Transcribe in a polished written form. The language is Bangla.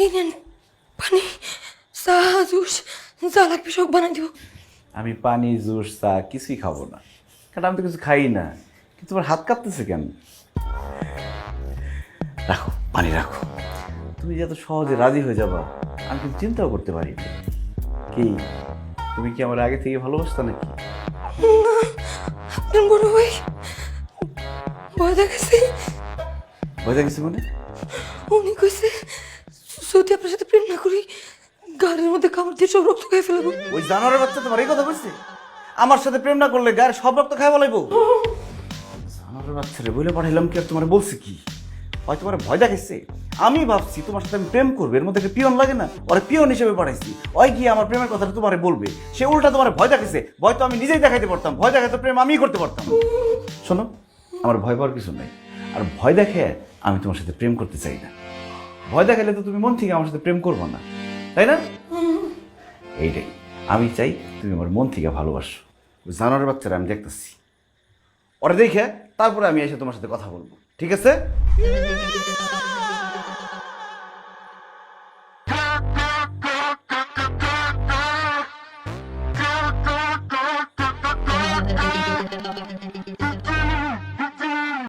এই নেন পানি, চা, জুস, যা লাগবে সব বানাই দিব। আমি পানি জুস চা কিছুই খাবো না, কারণ আমি তো কিছু খাই না। কিন্তু তোমার হাত কাঁপতেছে কেন? রাখো, পানি রাখো। তুমি যে এত সহজে রাজি হয়ে যাবা আমি কিন্তু চিন্তাও করতে পারি না। কি তুমি কি আমার আগে থেকে ভালোবাসতা নাকি? না, আপনার বড় ভাই ভয় দেখাচ্ছে। বোঝা গেছে মানে? উনি কইছে যদি আপনার সাথে প্রেম না করি গাড়ির মধ্যে কামড় দিয়ে সব রক্ত খেয়ে ফেলাবো। ওই জানোয়ারের বাচ্চা তোমার এই কথা বলছে? আমার সাথে প্রেম না করলে গায়ের সব রক্ত খাই বলাইবো? জানোয়ারের বাচ্চা রে বলে পাঠাইলাম কি আর তোমার বলছে কি? হয় তোমার ভয় দেখাইছে? আমি ভাবছি তোমার সাথে আমি প্রেম করবো, এর মধ্যে একটা পিয়ন লাগে না, ওরা পিয়ন হিসেবে পাঠাইছি। ওই গিয়ে আমার প্রেমের কথাটা তোমারে বলবে, সে উল্টা তোমার ভয় দেখাইছে। ভয় তো আমি নিজেই দেখাইতে পারতাম, ভয় দেখাইতে প্রেম আমিই করতে পারতাম। শোনো, আমার ভয় পাওয়ার কিছু নাই। আর ভয় দেখে আমি তোমার সাথে প্রেম করতে চাই না। ভয় দেখাইলে তো তুমি মন থেকে আমার সাথে প্রেম করবো না, তাই না? এইটাই আমি চাই, তুমি আমার মন থেকে ভালোবাসো। ওই জানোয়ারের বাচ্চারা আমি দেখতেছি, ওরা দেখে তারপরে আমি এসে তোমার সাথে কথা বলবো, ঠিক আছে?